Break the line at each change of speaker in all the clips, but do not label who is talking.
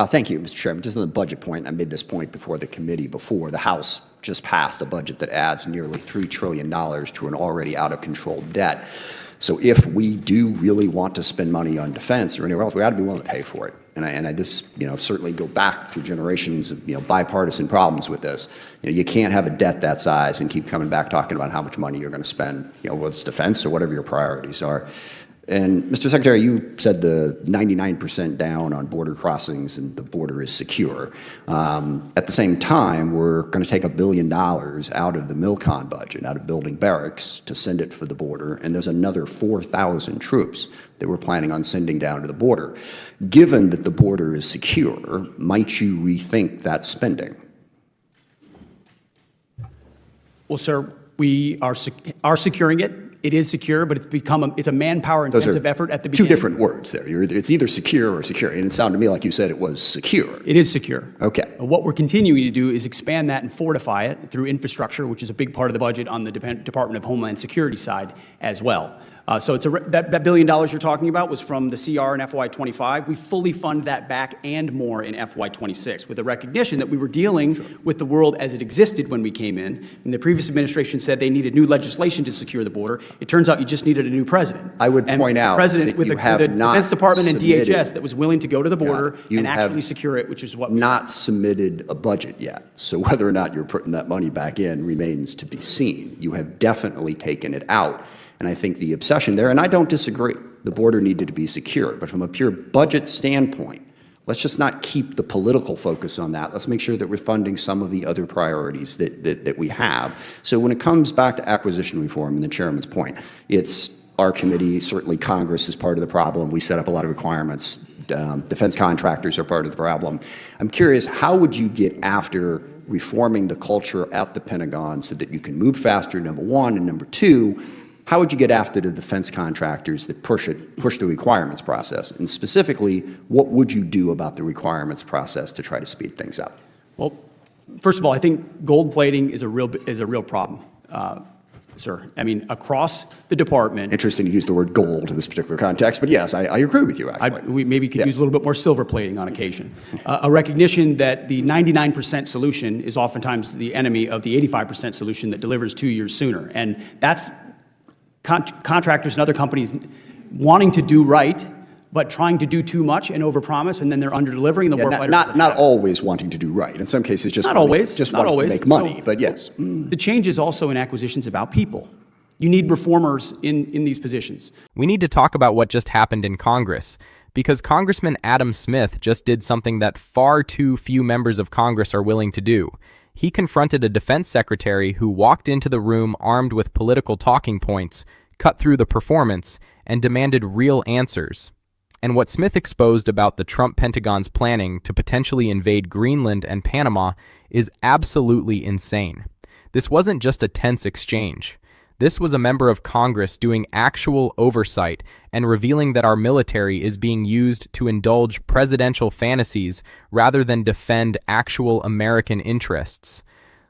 Thank you, Mr. Chairman. Just on the budget point, I made this point before the committee before. The House just passed a budget that adds nearly $3 trillion to an already out-of-control debt. So if we do really want to spend money on defense or anywhere else, we ought to be willing to pay for it. And I this, certainly go back through generations of, bipartisan problems with this. You can't have a debt that size and keep coming back talking about how much money you're going to spend, whether it's defense or whatever your priorities are. And Mr. Secretary, you said the 99% down on border crossings and the border is secure. At the same time, we're going to take $1 billion out of the MILCON budget, out of building barracks, to send it for the border, and there's another 4,000 troops that we're planning on sending down to the border. Given that the border is secure, might you rethink that spending?
Well, sir, we are securing it. It is secure, but it's a manpower-intensive effort at the beginning.
Two different words there. It's either secure or secure, and it sounded to me like you said it was secure.
It is secure.
Okay.
What we're continuing to do is expand that and fortify it through infrastructure, which is a big part of the budget on the Department of Homeland Security side as well. So that $1 billion you're talking about was from the CR in FY25. We fully fund that back and more in FY26 with the recognition that we were dealing with the world as it existed when we came in. And the previous administration said they needed new legislation to secure the border. It turns out you just needed a new president.
I would point out
president
that you
with
have
the
not
Defense Department and
submitted,
DHS that was willing to go to the border and actually secure it, which is what we
not submitted a budget yet. So whether or not you're putting that money back in remains to be seen. You have definitely taken it out. And I think the obsession there, and I don't disagree, the border needed to be secure. But from a pure budget standpoint, let's just not keep the political focus on that. Let's make sure that we're funding some of the other priorities that we have. So when it comes back to acquisition reform, and the chairman's point, it's our committee, certainly Congress is part of the problem. We set up a lot of requirements. Defense contractors are part of the problem. I'm curious, how would you get after reforming the culture at the Pentagon so that you can move faster, number one, and number two, how would you get after the defense contractors that push the requirements process? And specifically, what would you do about the requirements process to try to speed things up?
Well, first of all, I think gold plating is a real problem, sir. I mean, across the department.
Interesting to use the word gold in this particular context, but yes, I agree with you, actually.
We maybe could use a little bit more silver plating on occasion. A recognition that the 99% solution is oftentimes the enemy of the 85% solution that delivers 2 years sooner. And that's contractors and other companies wanting to do right, but trying to do too much and overpromise, and then they're under-delivering. The warfighters
not always wanting to do right. In some cases, just wanting to make money. But yes,
the change is also in acquisitions about people. You need reformers in these positions.
We need to talk about what just happened in Congress, because Congressman Adam Smith just did something that far too few members of Congress are willing to do. He confronted a defense secretary who walked into the room armed with political talking points, cut through the performance, and demanded real answers. And what Smith exposed about the Trump Pentagon's planning to potentially invade Greenland and Panama is absolutely insane. This wasn't just a tense exchange. This was a member of Congress doing actual oversight and revealing that our military is being used to indulge presidential fantasies rather than defend actual American interests.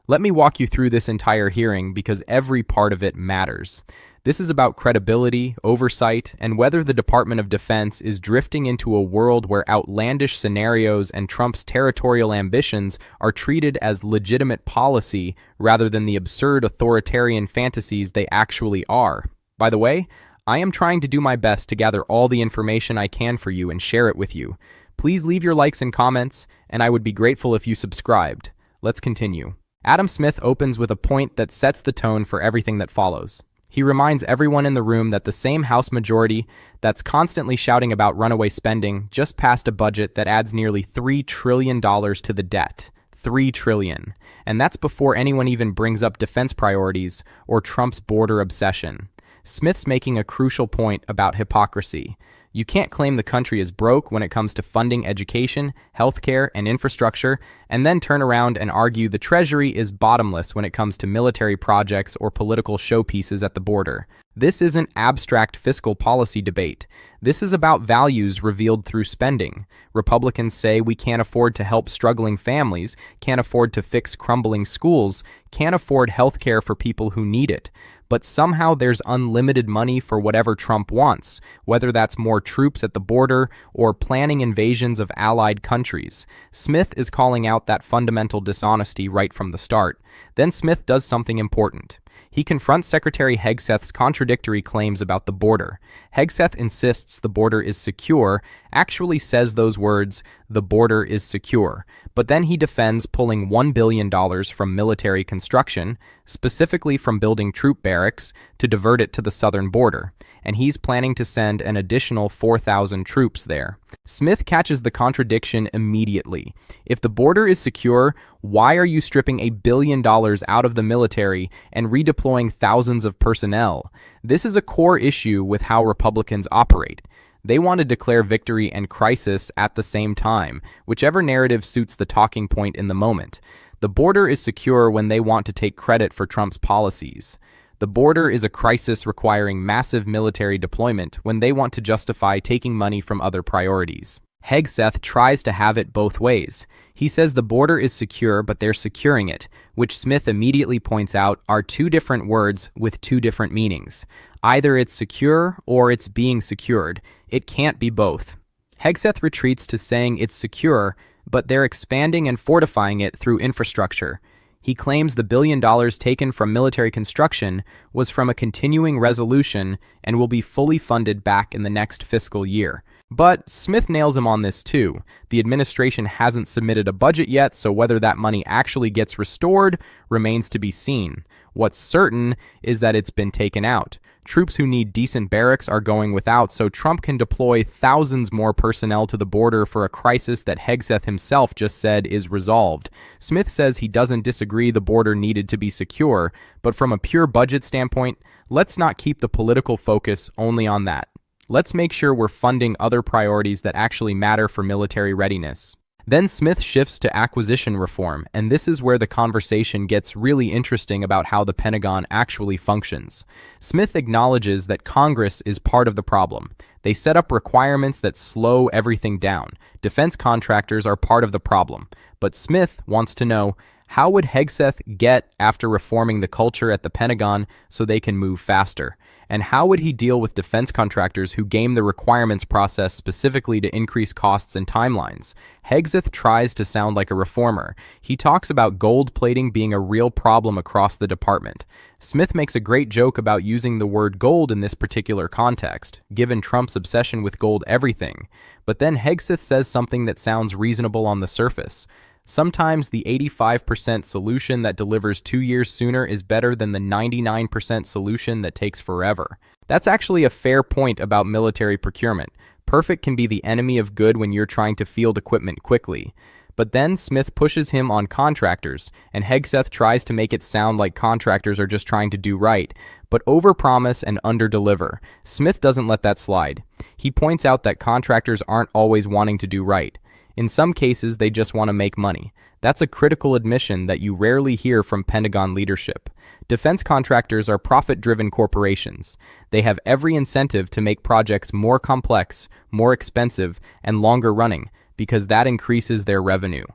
Let me walk you through this entire hearing because every part of it matters. This is about credibility, oversight, and whether the Department of Defense is drifting into a world where outlandish scenarios and Trump's territorial ambitions are treated as legitimate policy rather than the absurd authoritarian fantasies they actually are. By the way, I am trying to do my best to gather all the information I can for you and share it with you. Please leave your likes and comments, and I would be grateful if you subscribed. Let's continue. Adam Smith opens with a point that sets the tone for everything that follows. He reminds everyone in the room that the same House majority that's constantly shouting about runaway spending just passed a budget that adds nearly $3 trillion to the debt. $3 trillion. And that's before anyone even brings up defense priorities or Trump's border obsession. Smith's making a crucial point about hypocrisy. You can't claim the country is broke when it comes to funding education, healthcare, and infrastructure, and then turn around and argue the Treasury is bottomless when it comes to military projects or political showpieces at the border. This isn't abstract fiscal policy debate. This is about values revealed through spending. Republicans say we can't afford to help struggling families, can't afford to fix crumbling schools, can't afford healthcare for people who need it. but somehow there's unlimited money for whatever Trump wants, whether that's more troops at the border or planning invasions of allied countries. Smith is calling out that fundamental dishonesty right from the start. Then Smith does something important. He confronts Secretary Hegseth's contradictory claims about the border. Hegseth insists the border is secure, actually says those words, "the border is secure," but then he defends pulling $1 billion from military construction, specifically from building troop barracks, to divert it to the southern border, and he's planning to send an additional 4,000 troops there. Smith catches the contradiction immediately. If the border is secure, why are you stripping $1 billion out of the military and redeploying thousands of personnel? This is a core issue with how Republicans operate. They want to declare victory and crisis at the same time, whichever narrative suits the talking point in the moment. The border is secure when they want to take credit for Trump's policies. The border is a crisis requiring massive military deployment when they want to justify taking money from other priorities. Hegseth tries to have it both ways. He says the border is secure, but they're securing it, which Smith immediately points out are two different words with two different meanings. Either it's secure or it's being secured. It can't be both. Hegseth retreats to saying it's secure, but they're expanding and fortifying it through infrastructure. He claims the $1 billion taken from military construction was from a continuing resolution and will be fully funded back in the next fiscal year. But Smith nails him on this too. The administration hasn't submitted a budget yet, so whether that money actually gets restored remains to be seen. What's certain is that it's been taken out. Troops who need decent barracks are going without, so Trump can deploy thousands more personnel to the border for a crisis that Hegseth himself just said is resolved. Smith says he doesn't disagree the border needed to be secure, but from a pure budget standpoint, let's not keep the political focus only on that. Let's make sure we're funding other priorities that actually matter for military readiness. Then Smith shifts to acquisition reform, and this is where the conversation gets really interesting about how the Pentagon actually functions. Smith acknowledges that Congress is part of the problem. They set up requirements that slow everything down. Defense contractors are part of the problem. But Smith wants to know, how would Hegseth get after reforming the culture at the Pentagon so they can move faster? And how would he deal with defense contractors who game the requirements process specifically to increase costs and timelines? Hegseth tries to sound like a reformer. He talks about gold plating being a real problem across the department. Smith makes a great joke about using the word gold in this particular context, given Trump's obsession with gold everything. But then Hegseth says something that sounds reasonable on the surface. Sometimes the 85% solution that delivers 2 years sooner is better than the 99% solution that takes forever. That's actually a fair point about military procurement. Perfect can be the enemy of good when you're trying to field equipment quickly. But then Smith pushes him on contractors, and Hegseth tries to make it sound like contractors are just trying to do right, but overpromise and underdeliver. Smith doesn't let that slide. He points out that contractors aren't always wanting to do right. In some cases, they just want to make money. That's a critical admission that you rarely hear from Pentagon leadership. Defense contractors are profit-driven corporations. They have every incentive to make projects more complex, more expensive, and longer running, because that increases their revenue.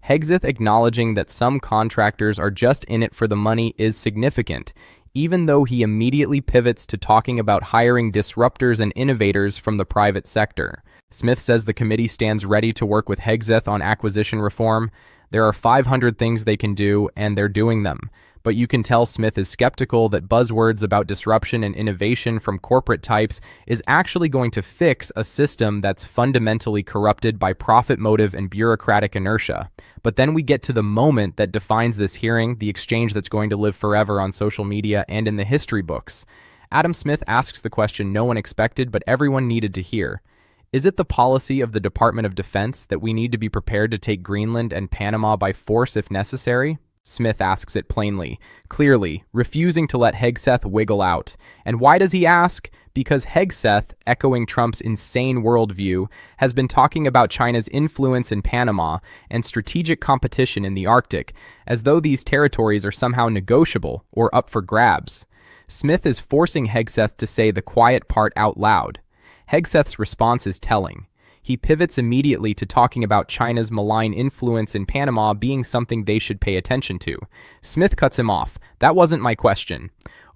Hegseth acknowledging that some contractors are just in it for the money is significant, even though he immediately pivots to talking about hiring disruptors and innovators from the private sector. Smith says the committee stands ready to work with Hegseth on acquisition reform. There are 500 things they can do, and they're doing them. But you can tell Smith is skeptical that buzzwords about disruption and innovation from corporate types is actually going to fix a system that's fundamentally corrupted by profit motive and bureaucratic inertia. But then we get to the moment that defines this hearing, the exchange that's going to live forever on social media and in the history books. Adam Smith asks the question no one expected, but everyone needed to hear. Is it the policy of the Department of Defense that we need to be prepared to take Greenland and Panama by force if necessary? Smith asks it plainly, clearly, refusing to let Hegseth wiggle out. And why does he ask? Because Hegseth, echoing Trump's insane worldview, has been talking about China's influence in Panama and strategic competition in the Arctic, as though these territories are somehow negotiable or up for grabs. Smith is forcing Hegseth to say the quiet part out loud. Hegseth's response is telling. He pivots immediately to talking about China's malign influence in Panama being something they should pay attention to. Smith cuts him off. That wasn't my question.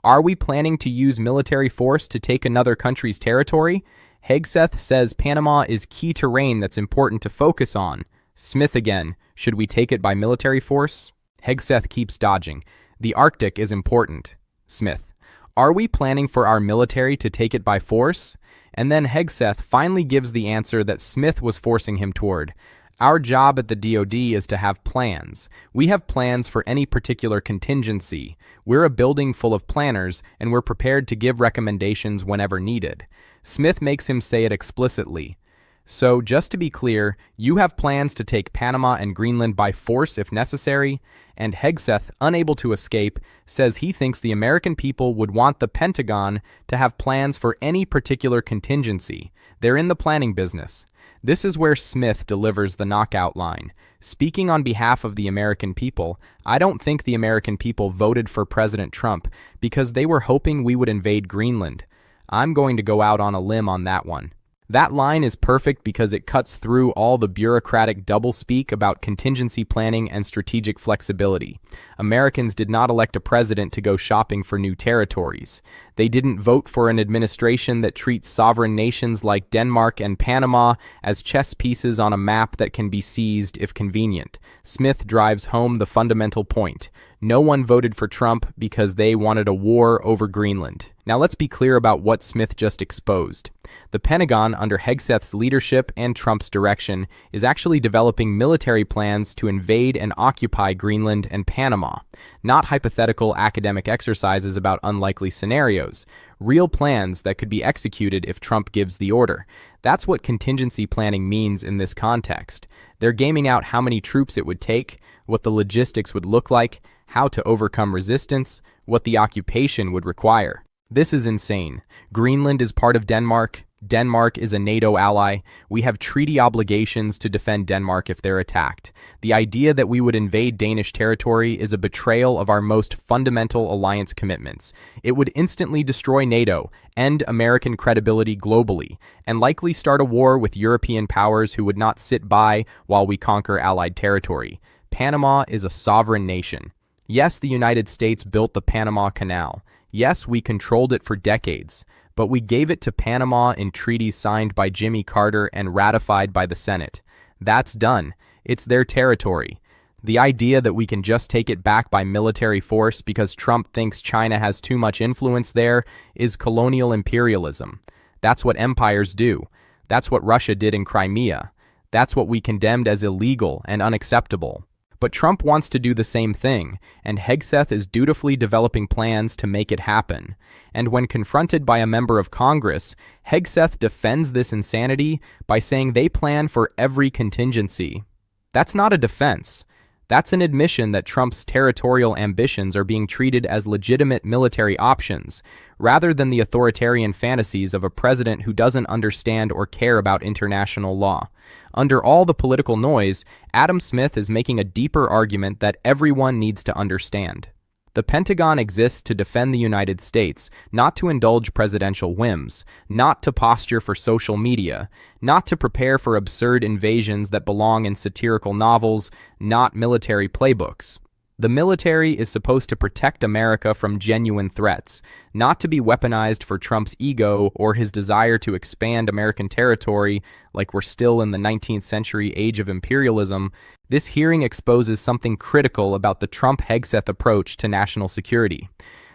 Are we planning to use military force to take another country's territory? Hegseth says Panama is key terrain that's important to focus on. Smith again, should we take it by military force? Hegseth keeps dodging. The Arctic is important. Smith, are we planning for our military to take it by force? And then Hegseth finally gives the answer that Smith was forcing him toward. Our job at the DoD is to have plans. We have plans for any particular contingency. We're a building full of planners, and we're prepared to give recommendations whenever needed. Smith makes him say it explicitly. So, just to be clear, you have plans to take Panama and Greenland by force if necessary, and Hegseth, unable to escape, says he thinks the American people would want the Pentagon to have plans for any particular contingency. They're in the planning business. This is where Smith delivers the knockout line. Speaking on behalf of the American people, I don't think the American people voted for President Trump because they were hoping we would invade Greenland. I'm going to go out on a limb on that one. That line is perfect because it cuts through all the bureaucratic doublespeak about contingency planning and strategic flexibility. Americans did not elect a president to go shopping for new territories. They didn't vote for an administration that treats sovereign nations like Denmark and Panama as chess pieces on a map that can be seized if convenient. Smith drives home the fundamental point. No one voted for Trump because they wanted a war over Greenland. Now let's be clear about what Smith just exposed. The Pentagon, under Hegseth's leadership and Trump's direction, is actually developing military plans to invade and occupy Greenland and Panama. Not hypothetical academic exercises about unlikely scenarios. Real plans that could be executed if Trump gives the order. That's what contingency planning means in this context. They're gaming out how many troops it would take, what the logistics would look like, how to overcome resistance, what the occupation would require. This is insane. Greenland is part of Denmark. Denmark is a NATO ally. We have treaty obligations to defend Denmark if they're attacked. The idea that we would invade Danish territory is a betrayal of our most fundamental alliance commitments. It would instantly destroy NATO, end American credibility globally, and likely start a war with European powers who would not sit by while we conquer allied territory. Panama is a sovereign nation. Yes, the United States built the Panama Canal. Yes, we controlled it for decades, but we gave it to Panama in treaties signed by Jimmy Carter and ratified by the Senate. That's done. It's their territory. The idea that we can just take it back by military force because Trump thinks China has too much influence there is colonial imperialism. That's what empires do. That's what Russia did in Crimea. That's what we condemned as illegal and unacceptable. But Trump wants to do the same thing, and Hegseth is dutifully developing plans to make it happen. And when confronted by a member of Congress, Hegseth defends this insanity by saying they plan for every contingency. That's not a defense. That's an admission that Trump's territorial ambitions are being treated as legitimate military options, rather than the authoritarian fantasies of a president who doesn't understand or care about international law. Under all the political noise, Adam Smith is making a deeper argument that everyone needs to understand. The Pentagon exists to defend the United States, not to indulge presidential whims, not to posture for social media, not to prepare for absurd invasions that belong in satirical novels, not military playbooks. The military is supposed to protect America from genuine threats, not to be weaponized for Trump's ego or his desire to expand American territory like we're still in the 19th century age of imperialism. This hearing exposes something critical about the Trump-Hegseth approach to national security.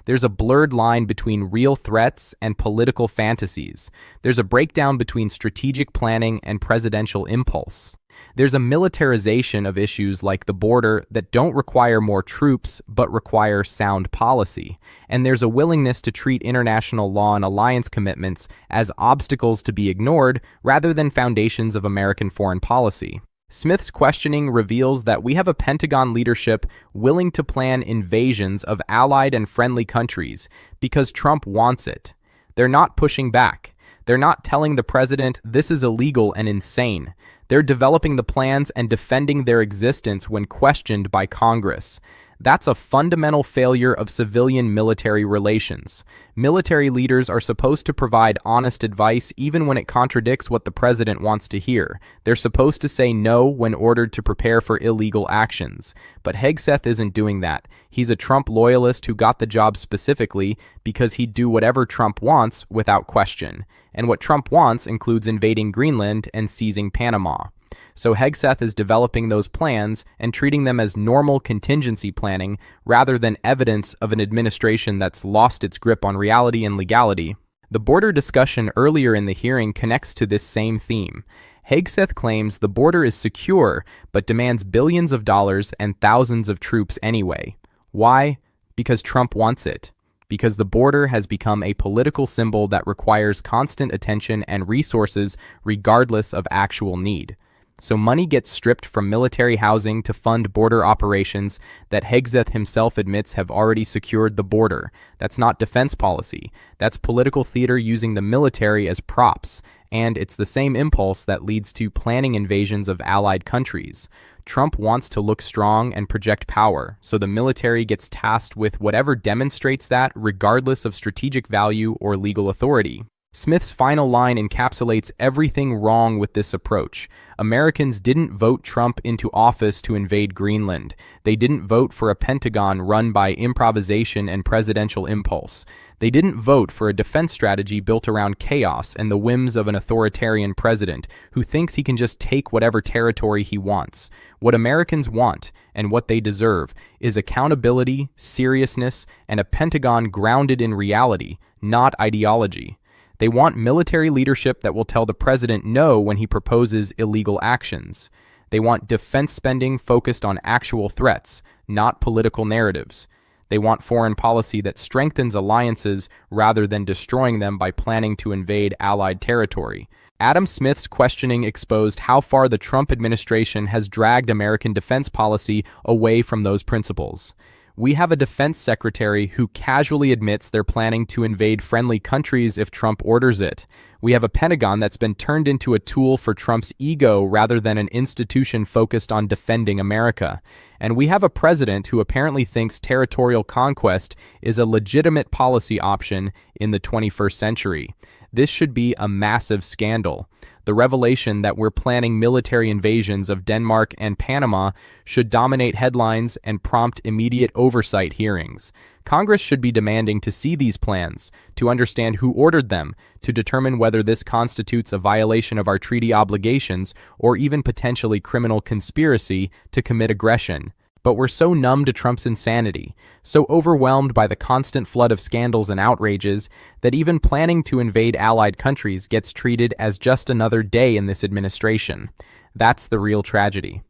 There's a blurred line between real threats and political fantasies. There's a breakdown between strategic planning and presidential impulse. There's a militarization of issues like the border that don't require more troops but require sound policy. And there's a willingness to treat international law and alliance commitments as obstacles to be ignored rather than foundations of American foreign policy. Smith's questioning reveals that we have a Pentagon leadership willing to plan invasions of allied and friendly countries because Trump wants it. They're not pushing back. They're not telling the president this is illegal and insane. They're developing the plans and defending their existence when questioned by Congress. That's a fundamental failure of civilian-military relations. Military leaders are supposed to provide honest advice even when it contradicts what the president wants to hear. They're supposed to say no when ordered to prepare for illegal actions. But Hegseth isn't doing that. He's a Trump loyalist who got the job specifically because he'd do whatever Trump wants without question. And what Trump wants includes invading Greenland and seizing Panama. So Hegseth is developing those plans and treating them as normal contingency planning rather than evidence of an administration that's lost its grip on reality and legality. The border discussion earlier in the hearing connects to this same theme. Hegseth claims the border is secure, but demands billions of dollars and thousands of troops anyway. Why? Because Trump wants it. Because the border has become a political symbol that requires constant attention and resources regardless of actual need. So money gets stripped from military housing to fund border operations that Hegseth himself admits have already secured the border. That's not defense policy. That's political theater using the military as props. And it's the same impulse that leads to planning invasions of allied countries. Trump wants to look strong and project power, so the military gets tasked with whatever demonstrates that regardless of strategic value or legal authority. Smith's final line encapsulates everything wrong with this approach. Americans didn't vote Trump into office to invade Greenland. They didn't vote for a Pentagon run by improvisation and presidential impulse. They didn't vote for a defense strategy built around chaos and the whims of an authoritarian president who thinks he can just take whatever territory he wants. What Americans want, and what they deserve, is accountability, seriousness, and a Pentagon grounded in reality, not ideology. They want military leadership that will tell the president no when he proposes illegal actions. They want defense spending focused on actual threats, not political narratives. They want foreign policy that strengthens alliances rather than destroying them by planning to invade allied territory. Adam Smith's questioning exposed how far the Trump administration has dragged American defense policy away from those principles. We have a defense secretary who casually admits they're planning to invade friendly countries if Trump orders it. We have a Pentagon that's been turned into a tool for Trump's ego rather than an institution focused on defending America. And we have a president who apparently thinks territorial conquest is a legitimate policy option in the 21st century. This should be a massive scandal. The revelation that we're planning military invasions of Denmark and Panama should dominate headlines and prompt immediate oversight hearings. Congress should be demanding to see these plans, to understand who ordered them, to determine whether this constitutes a violation of our treaty obligations or even potentially criminal conspiracy to commit aggression. But we're so numb to Trump's insanity, so overwhelmed by the constant flood of scandals and outrages, that even planning to invade allied countries gets treated as just another day in this administration. That's the real tragedy.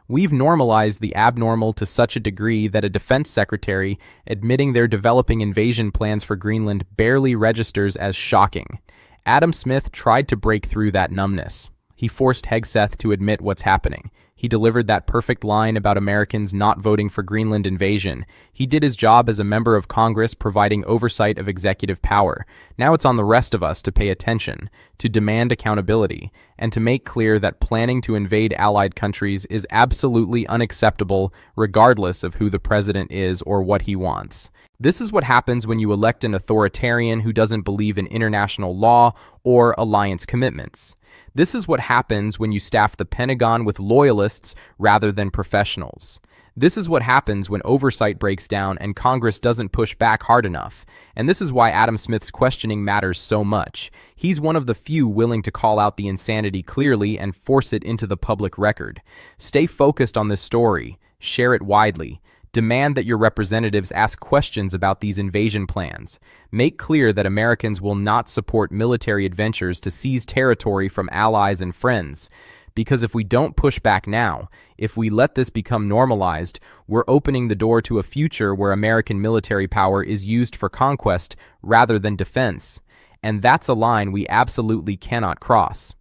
We've normalized the abnormal to such a degree that a defense secretary admitting they're developing invasion plans for Greenland barely registers as shocking. Adam Smith tried to break through that numbness. He forced Hegseth to admit what's happening. He delivered that perfect line about Americans not voting for Greenland invasion. He did his job as a member of Congress, providing oversight of executive power. Now it's on the rest of us to pay attention, to demand accountability, and to make clear that planning to invade allied countries is absolutely unacceptable regardless of who the president is or what he wants. This is what happens when you elect an authoritarian who doesn't believe in international law or alliance commitments. This is what happens when you staff the Pentagon with loyalists rather than professionals. This is what happens when oversight breaks down and Congress doesn't push back hard enough. And this is why Adam Smith's questioning matters so much. He's one of the few willing to call out the insanity clearly and force it into the public record. Stay focused on this story. Share it widely. Demand that your representatives ask questions about these invasion plans. Make clear that Americans will not support military adventures to seize territory from allies and friends. Because if we don't push back now, if we let this become normalized, we're opening the door to a future where American military power is used for conquest rather than defense. And that's a line we absolutely cannot cross.